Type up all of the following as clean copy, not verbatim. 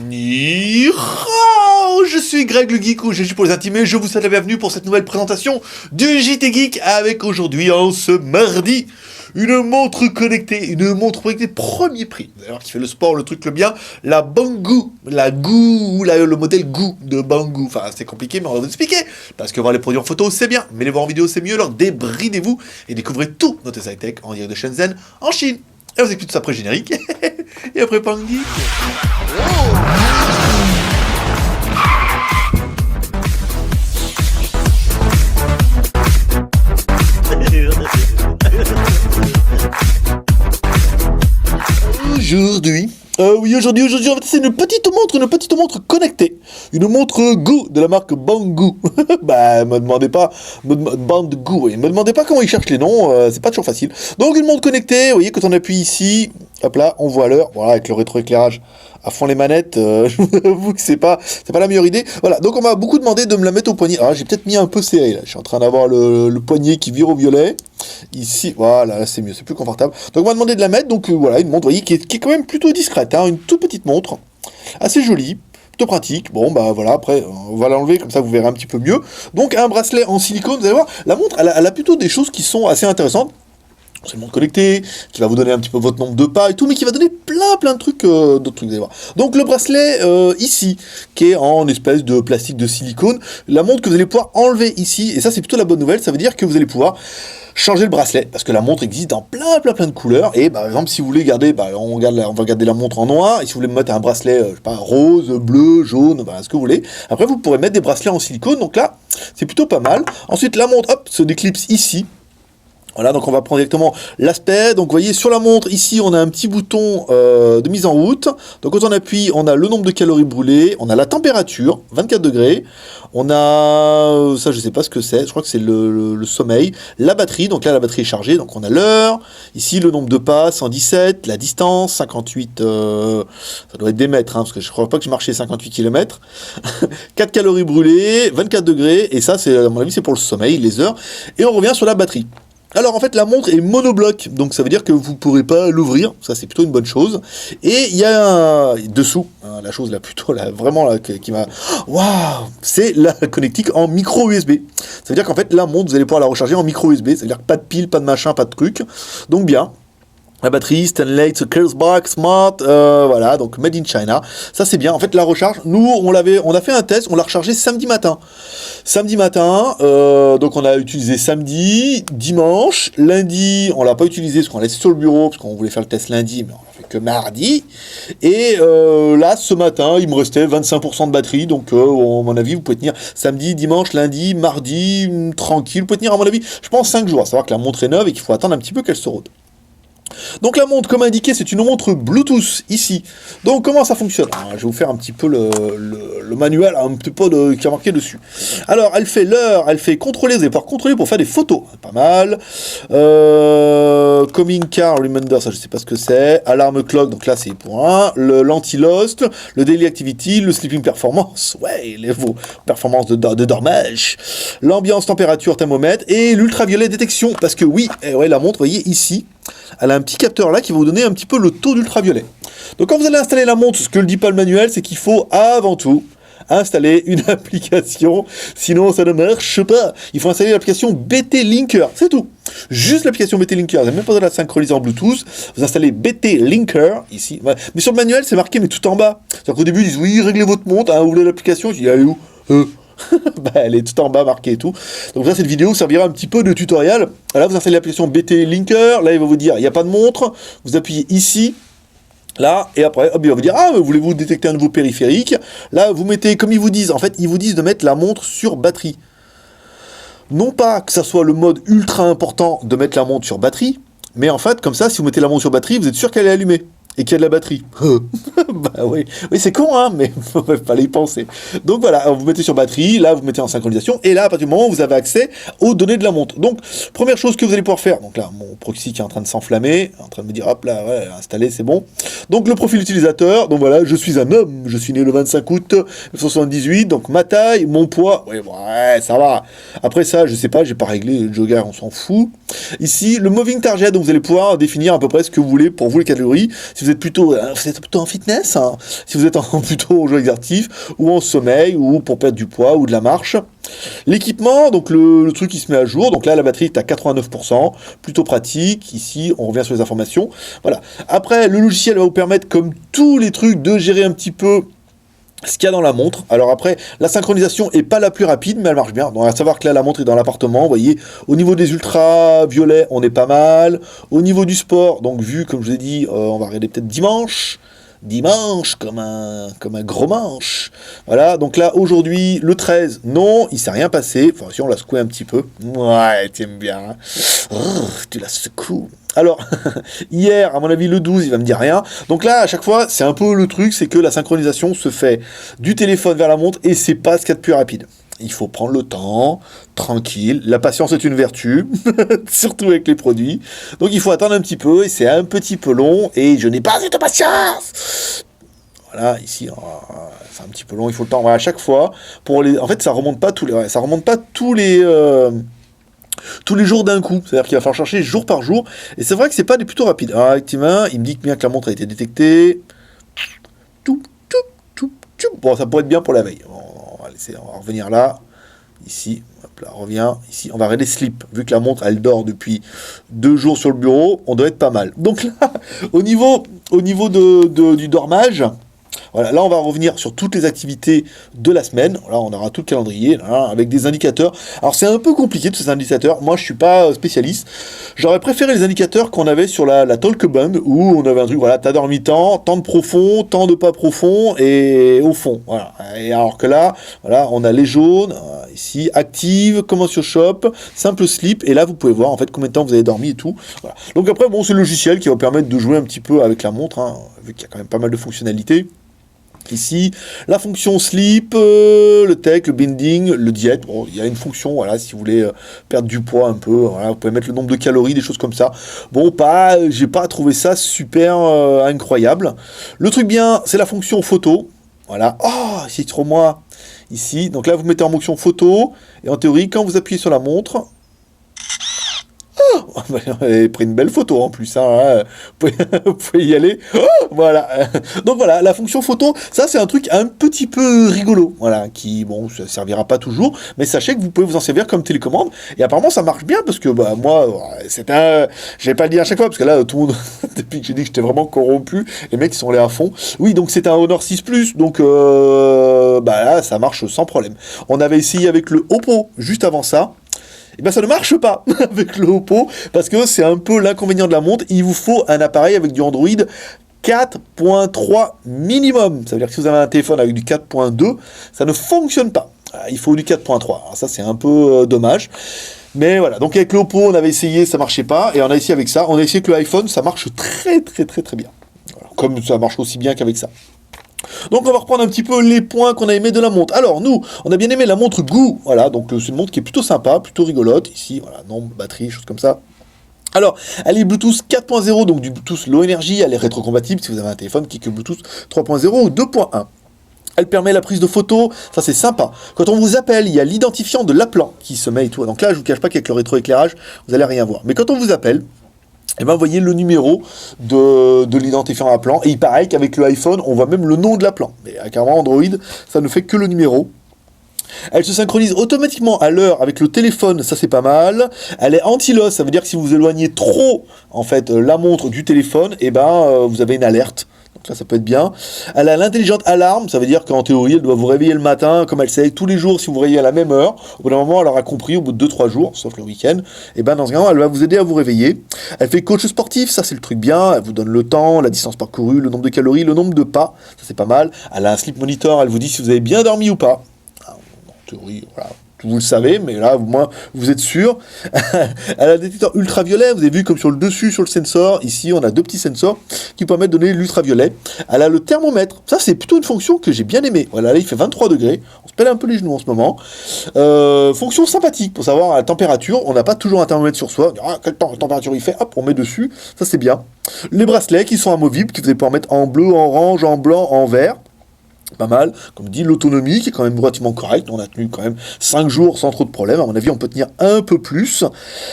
Ni hao, je suis Greg le Geek ou GG pour les intimés, je vous souhaite la bienvenue pour cette nouvelle présentation du JT Geek avec aujourd'hui, en ce mardi, une montre connectée premier prix, d'ailleurs qui fait le sport, le truc, le bien, la Banggood, le modèle Goo de Banggood, enfin c'est compliqué mais on va vous expliquer, parce que voir les produits en photo c'est bien, mais les voir en vidéo c'est mieux, alors débridez-vous et découvrez tout notre high-tech en direct de Shenzhen, en Chine. Et on vous explique tout ça après générique. Et après Pangy. Aujourd'hui, en fait, c'est une petite montre connectée. Une montre Goo de la marque Banggood. Bah, me demandez pas comment ils cherchent les noms, c'est pas toujours facile. Donc, une montre connectée, vous voyez, quand on appuie ici, hop là, on voit l'heure, voilà, avec le rétroéclairage à fond les manettes, je vous avoue que c'est pas la meilleure idée. Voilà, donc on m'a beaucoup demandé de me la mettre au poignet. Alors, j'ai peut-être mis un peu serré, là. Je suis en train d'avoir le poignet qui vire au violet. Ici, voilà, là, c'est mieux, c'est plus confortable. Donc, on m'a demandé de la mettre, donc voilà, une montre, vous voyez, qui est quand même plutôt discrète, hein, une toute petite montre, assez jolie, plutôt pratique. Bon, bah voilà, après, on va l'enlever, comme ça, vous verrez un petit peu mieux. Donc, un bracelet en silicone, vous allez voir, la montre, elle a plutôt des choses qui sont assez intéressantes. C'est une montre connectée, qui va vous donner un petit peu votre nombre de pas et tout, mais qui va donner plein de trucs, d'autres trucs, vous allez voir. Donc le bracelet ici, qui est en espèce de plastique de silicone, la montre que vous allez pouvoir enlever ici, et ça c'est plutôt la bonne nouvelle, ça veut dire que vous allez pouvoir changer le bracelet, parce que la montre existe dans plein de couleurs, et par exemple si vous voulez garder, on va garder la montre en noir, et si vous voulez mettre un bracelet, je sais pas, rose, bleu, jaune, ce que vous voulez, après vous pourrez mettre des bracelets en silicone, donc là, c'est plutôt pas mal. Ensuite la montre, hop, se déclipse ici. Voilà, donc on va prendre directement l'aspect. Donc vous voyez sur la montre, ici on a un petit bouton de mise en route. Donc quand on appuie, on a le nombre de calories brûlées, on a la température, 24 degrés. On a, ça je sais pas ce que c'est, je crois que c'est le sommeil. La batterie, donc là la batterie est chargée, donc on a l'heure. Ici le nombre de pas, 117, la distance, 58, ça doit être des mètres, hein, parce que je crois pas que je marchais 58 km. 4 calories brûlées, 24 degrés, et ça c'est, à mon avis c'est pour le sommeil, les heures. Et on revient sur la batterie. Alors en fait la montre est monobloc, donc ça veut dire que vous ne pourrez pas l'ouvrir, ça c'est plutôt une bonne chose. Et il y a dessous, hein, la chose là plutôt là, vraiment là, qui m'a... Waouh, c'est la connectique en micro USB. Ça veut dire qu'en fait la montre vous allez pouvoir la recharger en micro USB, c'est-à-dire pas de pile, pas de machin, pas de truc. Donc bien. La batterie, Stanley, Kersbach, Smart, voilà, donc Made in China. Ça, c'est bien. En fait, la recharge, nous, on a fait un test, on l'a rechargé samedi matin. Donc on a utilisé samedi, dimanche, lundi, on l'a pas utilisé parce qu'on l'a laissé sur le bureau, parce qu'on voulait faire le test lundi, mais on l'a fait que mardi. Et là, ce matin, il me restait 25% de batterie, donc à mon avis, vous pouvez tenir samedi, dimanche, lundi, mardi, tranquille. Vous pouvez tenir, à mon avis, je pense 5 jours. À savoir que la montre est neuve et qu'il faut attendre un petit peu qu'elle se rôde. Donc la montre, comme indiqué, c'est une montre Bluetooth ici. Donc comment ça fonctionne? Je vais vous faire un petit peu le manuel, un petit peu qui a marqué dessus. Alors elle fait l'heure, elle fait contrôler, vous allez pouvoir contrôler pour faire des photos, pas mal. Coming car reminder, ça je sais pas ce que c'est. Alarm clock, donc là c'est pour un. L'anti-lost, le daily activity, le sleeping performance, ouais, vos performances de dormage. L'ambiance, température, thermomètre et l'ultraviolet détection, parce que oui, ouais, la montre, vous voyez ici. Elle a un petit capteur là qui va vous donner un petit peu le taux d'ultraviolet. Donc quand vous allez installer la montre, ce que le dit pas le manuel, c'est qu'il faut avant tout installer une application, sinon ça ne marche pas. Il faut installer l'application BT Linker, c'est tout. Juste l'application BT Linker, vous n'avez même pas besoin de la synchroniser en Bluetooth, vous installez BT Linker, ici. Mais sur le manuel, c'est marqué, mais tout en bas. C'est-à-dire qu'au début, ils disent, oui, réglez votre montre, hein, ouvrez l'application, je dis, elle est où bah, elle est tout en bas marquée et tout. Donc ça, cette vidéo servira un petit peu de tutoriel. Là, vous installez l'application BT Linker. Là, il va vous dire, il n'y a pas de montre. Vous appuyez ici. Là, et après, hop, il va vous dire, ah, voulez-vous détecter un nouveau périphérique? Là, vous mettez, comme ils vous disent, en fait, ils vous disent de mettre la montre sur batterie. Non pas que ça soit le mode ultra important de mettre la montre sur batterie, mais en fait, comme ça, si vous mettez la montre sur batterie, vous êtes sûr qu'elle est allumée. Et qu'il y a de la batterie. Bah oui, c'est con, hein, mais il fallait y penser. Donc voilà, vous mettez sur batterie, là vous mettez en synchronisation, et là à partir du moment où vous avez accès aux données de la montre. Donc première chose que vous allez pouvoir faire, donc là mon proxy qui est en train de s'enflammer, en train de me dire hop là, ouais, installé, c'est bon. Donc le profil utilisateur, donc voilà, je suis un homme, je suis né le 25 août 1978, donc ma taille, mon poids, ouais, ça va. Après ça, je sais pas, j'ai pas réglé le jogger, on s'en fout. Ici, le moving target, donc vous allez pouvoir définir à peu près ce que vous voulez pour vous les catégories. Si si vous êtes plutôt en fitness, hein, si vous êtes plutôt au jeu exercitif, ou en sommeil, ou pour perdre du poids, ou de la marche. L'équipement, donc le truc qui se met à jour, donc là la batterie est à 89%, plutôt pratique, ici on revient sur les informations, voilà. Après, le logiciel va vous permettre, comme tous les trucs, de gérer un petit peu ce qu'il y a dans la montre. Alors après, la synchronisation est pas la plus rapide, mais elle marche bien. Donc à savoir que là, la montre est dans l'appartement, vous voyez, au niveau des ultraviolets, on est pas mal. Au niveau du sport, donc vu, comme je vous ai dit, on va regarder peut-être dimanche comme un gros manche. Voilà, donc là aujourd'hui le 13, non, il s'est rien passé. Enfin si on l'a secoué un petit peu. Ouais, t'aimes bien. Hein. Tu la secoues. Alors, hier, à mon avis, le 12, il va me dire rien. Donc là, à chaque fois, c'est un peu le truc, c'est que la synchronisation se fait du téléphone vers la montre et c'est pas ce qu'il y a de plus rapide. Il faut prendre le temps, tranquille. La patience est une vertu, surtout avec les produits. Donc il faut attendre un petit peu et c'est un petit peu long et je n'ai pas cette patience. Voilà, ici, c'est un petit peu long, il faut le temps. Voilà, à chaque fois, en fait, ça remonte pas tous les jours d'un coup, c'est-à-dire qu'il va falloir chercher jour par jour, et c'est vrai que c'est pas des plutôt rapides. Alors, effectivement, il me dit bien que la montre a été détectée. Bon, ça pourrait être bien pour la veille. On va revenir là, ici, hop là, on revient, ici, on va regarder sleep. Vu que la montre, elle dort depuis 2 jours sur le bureau, on doit être pas mal. Donc là, au niveau du dormage, voilà, là on va revenir sur toutes les activités de la semaine. Là on aura tout le calendrier là, avec des indicateurs. Alors c'est un peu compliqué tous ces indicateurs. Moi je suis pas spécialiste. J'aurais préféré les indicateurs qu'on avait sur la Talkband où on avait un truc, voilà, t'as dormi temps de profond, temps de pas profond et au fond. Voilà. Et alors que là, voilà, on a les jaunes, ici, active, commence your shop, simple sleep, et là vous pouvez voir en fait combien de temps vous avez dormi et tout. Voilà. Donc après, bon, c'est le logiciel qui va vous permettre de jouer un petit peu avec la montre, hein, vu qu'il y a quand même pas mal de fonctionnalités. Ici, la fonction sleep, le tech, le binding, le diète. Bon, il y a une fonction, voilà, si vous voulez perdre du poids un peu, voilà, vous pouvez mettre le nombre de calories, des choses comme ça. Bon, j'ai pas trouvé ça super incroyable. Le truc bien, c'est la fonction photo. Voilà. Oh, c'est trop moi. Ici, donc là, vous mettez en fonction photo, et en théorie, quand vous appuyez sur la montre, vous avez pris une belle photo en plus, hein. Vous pouvez y aller. Oh, voilà. Donc voilà, la fonction photo, ça c'est un truc un petit peu rigolo, voilà, qui, bon, ça servira pas toujours, mais sachez que vous pouvez vous en servir comme télécommande, et apparemment ça marche bien, parce que, bah, moi, je vais pas le dire à chaque fois, parce que là, tout le monde, depuis que j'ai dit que j'étais vraiment corrompu, les mecs, ils sont allés à fond. Oui, donc c'est un Honor 6 Plus, donc, bah là, ça marche sans problème. On avait essayé avec le Oppo, juste avant ça, et bien ça ne marche pas avec le Oppo, parce que c'est un peu l'inconvénient de la montre, il vous faut un appareil avec du Android 4.3 minimum. Ça veut dire que si vous avez un téléphone avec du 4.2, ça ne fonctionne pas. Il faut du 4.3. Alors ça c'est un peu dommage. Mais voilà, donc avec le Oppo on avait essayé, ça marchait pas, et on a essayé avec ça, on a essayé avec le iPhone, ça marche très bien. Voilà, comme ça marche aussi bien qu'avec ça. Donc on va reprendre un petit peu les points qu'on a aimé de la montre. Alors nous, on a bien aimé la montre Goo, voilà, donc c'est une montre qui est plutôt sympa, plutôt rigolote, ici, voilà, nombre, batterie, choses comme ça. Alors, elle est Bluetooth 4.0, donc du Bluetooth Low Energy, elle est rétrocompatible si vous avez un téléphone qui est que Bluetooth 3.0 ou 2.1. Elle permet la prise de photos, ça c'est sympa. Quand on vous appelle, il y a l'identifiant de l'appelant qui se met et tout. Donc là, je vous cache pas qu'avec le rétroéclairage, vous allez rien voir. Mais quand on vous appelle, et ben, vous voyez le numéro de l'identifiant appelant. Et il paraît qu'avec le iPhone, on voit même le nom de l'appelant. Mais carrément, Android, ça ne fait que le numéro. Elle se synchronise automatiquement à l'heure avec le téléphone, ça c'est pas mal. Elle est anti-loss, ça veut dire que si vous éloignez trop en fait la montre du téléphone, et ben vous avez une alerte. Donc ça peut être bien. Elle a l'intelligente alarme, ça veut dire qu'en théorie, elle doit vous réveiller le matin, comme elle sait tous les jours si vous vous réveillez à la même heure. Au bout d'un moment, elle aura compris, au bout de 2-3 jours, sauf le week-end, et ben dans ce cas-là, elle va vous aider à vous réveiller. Elle fait coach sportif, ça c'est le truc bien. Elle vous donne le temps, la distance parcourue, le nombre de calories, le nombre de pas, ça c'est pas mal. Elle a un sleep monitor, elle vous dit si vous avez bien dormi ou pas. En théorie, voilà. Vous le savez, mais là, au moins, vous êtes sûr. Elle a un détecteur ultraviolet, vous avez vu comme sur le dessus, sur le sensor, ici, on a 2 petits sensors qui permettent de donner l'ultraviolet. Elle a le thermomètre, ça c'est plutôt une fonction que j'ai bien aimée. Voilà, là il fait 23 degrés, on se pèle un peu les genoux en ce moment. Fonction sympathique, pour savoir la température, on n'a pas toujours un thermomètre sur soi, quelle température il fait, hop, on met dessus, ça c'est bien. Les bracelets qui sont amovibles, que vous allez pouvoir mettre en bleu, en orange, en blanc, en vert. pas mal. Comme dit, l'autonomie qui est quand même relativement correcte. On a tenu quand même 5 jours sans trop de problèmes. À mon avis, on peut tenir un peu plus.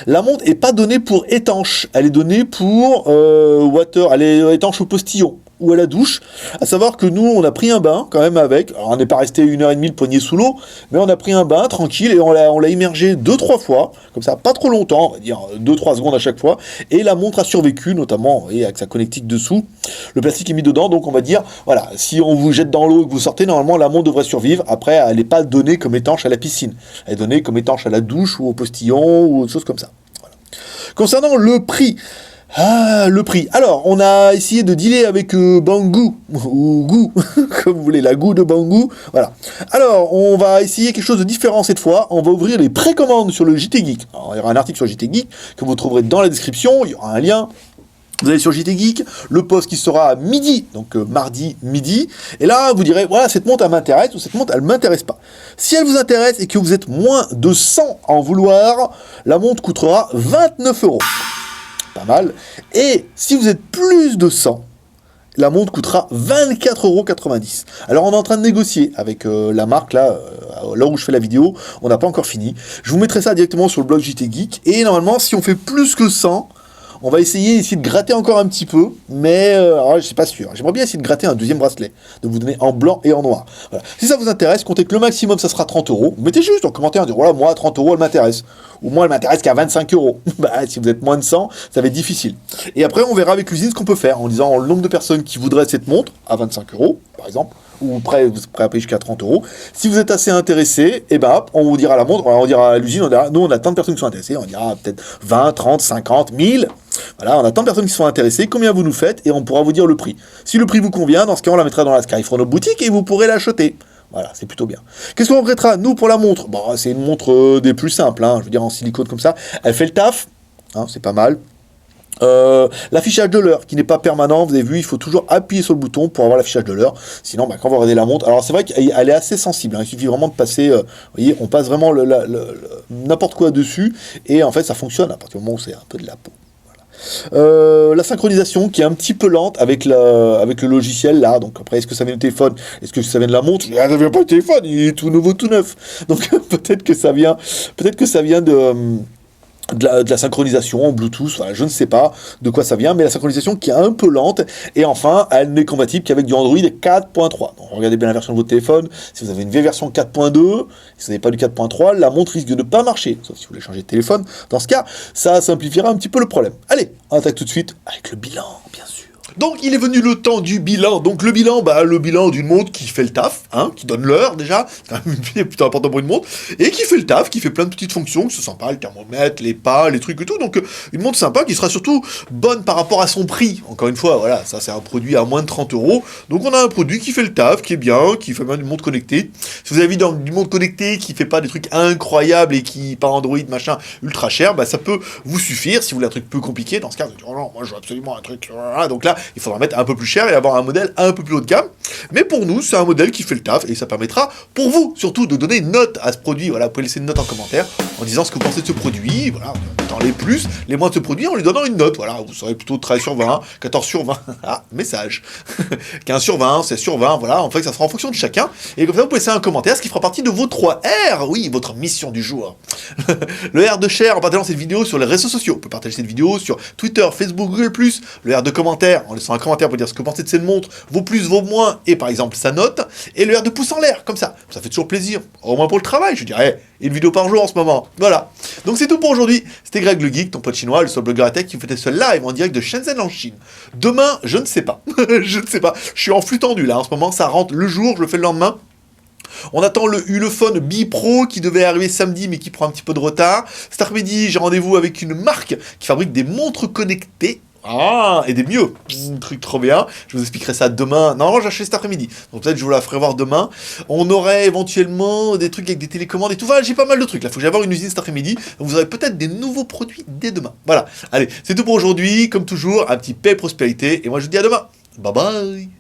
La montre n'est pas donnée pour étanche. Elle est donnée pour water. Elle est étanche au postillon ou à la douche. À savoir que nous, on a pris un bain quand même avec. Alors, on n'est pas resté 1h30 le poignet sous l'eau, mais on a pris un bain tranquille et on l'a immergé 2-3 fois. Comme ça, pas trop longtemps, on va dire 2-3 secondes à chaque fois. Et la montre a survécu, notamment, vous voyez, avec sa connectique dessous. Le plastique est mis dedans, donc on va dire, voilà, si on vous jette dans l'eau et que vous sortez, normalement, la montre devrait survivre. Après, elle n'est pas donnée comme étanche à la piscine. Elle est donnée comme étanche à la douche ou au postillon ou autre chose comme ça. Voilà. Concernant le prix, le prix. Alors, on a essayé de dealer avec Banggood, ou Goo, comme vous voulez, la Goo de Banggood. Voilà. Alors, on va essayer quelque chose de différent cette fois. On va ouvrir les précommandes sur le JT Geek. Alors, il y aura un article sur JT Geek que vous trouverez dans la description. Il y aura un lien. Vous allez sur JT Geek, le post qui sera à midi, donc mardi midi, et là vous direz, voilà, cette montre elle m'intéresse, ou cette montre elle m'intéresse pas. Si elle vous intéresse et que vous êtes moins de 100 à en vouloir, la montre coûtera 29 €. Pas mal. Et si vous êtes plus de 100, la montre coûtera 24,90 €. Alors on est en train de négocier avec la marque là où je fais la vidéo, on n'a pas encore fini. Je vous mettrai ça directement sur le blog JT Geek, et normalement si on fait plus que 100, on va essayer de gratter encore un petit peu, mais alors, je suis pas sûr. J'aimerais bien essayer de gratter un deuxième bracelet, de vous donner en blanc et en noir. Voilà. Si ça vous intéresse, comptez que le maximum, ça sera 30 €. Vous mettez juste en commentaire, dire voilà, moi, 30 €, elle m'intéresse. Ou moi, elle m'intéresse qu'à 25 €. Bah, si vous êtes moins de 100, ça va être difficile. Et après, on verra avec l'usine ce qu'on peut faire, en disant le nombre de personnes qui voudraient cette montre, à 25 €, par exemple, ou vous êtes prêt à payer jusqu'à 30 €. Si vous êtes assez intéressé, et ben hop, on vous dira à la montre, on dira à l'usine, on dira, nous on a tant de personnes qui sont intéressées, on dira peut-être 20, 30, 50, 1000. Voilà, on a tant de personnes qui sont intéressées, combien vous nous faites, et on pourra vous dire le prix. Si le prix vous convient, dans ce cas, on la mettra dans la Skyphone boutique et vous pourrez l'acheter. Voilà, c'est plutôt bien. Qu'est-ce qu'on regrettera, nous, pour la montre? Bon, c'est une montre des plus simples, hein, je veux dire en silicone comme ça. Elle fait le taf, hein, c'est pas mal. L'affichage de l'heure qui n'est pas permanent, vous avez vu, il faut toujours appuyer sur le bouton pour avoir l'affichage de l'heure, sinon quand vous regardez la montre, alors c'est vrai qu'elle est assez sensible, hein, il suffit vraiment de passer, vous voyez, on passe vraiment n'importe quoi dessus, et en fait ça fonctionne à partir du moment où c'est un peu de la peau. La synchronisation qui est un petit peu lente avec le logiciel là, donc après est-ce que ça vient du téléphone, est-ce que ça vient de la montre? Ça vient pas du téléphone, il est tout nouveau, tout neuf, donc peut-être que ça vient de la synchronisation en Bluetooth, voilà, je ne sais pas de quoi ça vient, mais la synchronisation qui est un peu lente, et enfin, elle n'est compatible qu'avec du Android 4.3. Donc regardez bien la version de votre téléphone, si vous avez une vieille version 4.2, si vous n'avez pas du 4.3, la montre risque de ne pas marcher, sauf si vous voulez changer de téléphone. Dans ce cas, ça simplifiera un petit peu le problème. Allez, on attaque tout de suite avec le bilan, bien sûr. Donc il est venu le temps du bilan. Donc le bilan d'une montre qui fait le taf, hein, qui donne l'heure déjà, c'est quand même plutôt important pour une montre, et qui fait le taf, qui fait plein de petites fonctions, que ce sent pas le thermomètre, les pas, les trucs et tout. Donc une montre sympa qui sera surtout bonne par rapport à son prix. Encore une fois, voilà, ça c'est un produit à moins de 30 €. Donc on a un produit qui fait le taf, qui est bien, qui fait bien une montre connectée. Si vous avez vu dans une montre connectée qui fait pas des trucs incroyables et qui par Android machin ultra cher, bah ça peut vous suffire. Si vous voulez un truc peu compliqué, dans ce cas, vous dites oh non, moi je veux absolument un truc. Donc là, il faudra mettre un peu plus cher et avoir un modèle un peu plus haut de gamme. Mais pour nous, c'est un modèle qui fait le taf et ça permettra pour vous surtout de donner une note à ce produit. Voilà, vous pouvez laisser une note en commentaire en disant ce que vous pensez de ce produit. Voilà, dans les plus, les moins de ce produit, en lui donnant une note. Voilà, vous serez plutôt 13 sur 20, 14 sur 20. Ah, message. 15 sur 20, 16 sur 20. Voilà, en fait, ça sera en fonction de chacun. Et comme ça, vous pouvez laisser un commentaire, ce qui fera partie de vos 3 R. Oui, votre mission du jour. Le R de share en partageant cette vidéo sur les réseaux sociaux. Vous pouvez partager cette vidéo sur Twitter, Facebook, Google+. Le R de commentaire en laissant un commentaire pour dire ce que vous pensez de cette montre, vos plus, vos moins, et par exemple sa note. Et le R de pouce en l'air, comme ça. Ça fait toujours plaisir. Au moins pour le travail, je dirais. Une vidéo par jour en ce moment. Voilà. Donc c'est tout pour aujourd'hui. C'était Greg le Geek, ton pote chinois, le seul blogueur à tech qui me faisait ce live en direct de Shenzhen en Chine. Demain, je ne sais pas. Je ne sais pas. Je suis en flux tendu là en ce moment. Ça rentre le jour, je le fais le lendemain. On attend le Ulefone B Pro qui devait arriver samedi mais qui prend un petit peu de retard. Cet après-midi, j'ai rendez-vous avec une marque qui fabrique des montres connectées. Ah, et des mieux. Truc trop bien. Je vous expliquerai ça demain. Non, j'ai acheté cet après-midi. Donc peut-être je vous la ferai voir demain. On aurait éventuellement des trucs avec des télécommandes et tout. Voilà, j'ai pas mal de trucs. Là, faut que j'aille voir une usine cet après-midi. Donc vous aurez peut-être des nouveaux produits dès demain. Voilà. Allez, c'est tout pour aujourd'hui. Comme toujours, un petit paix et prospérité. Et moi, je vous dis à demain. Bye bye.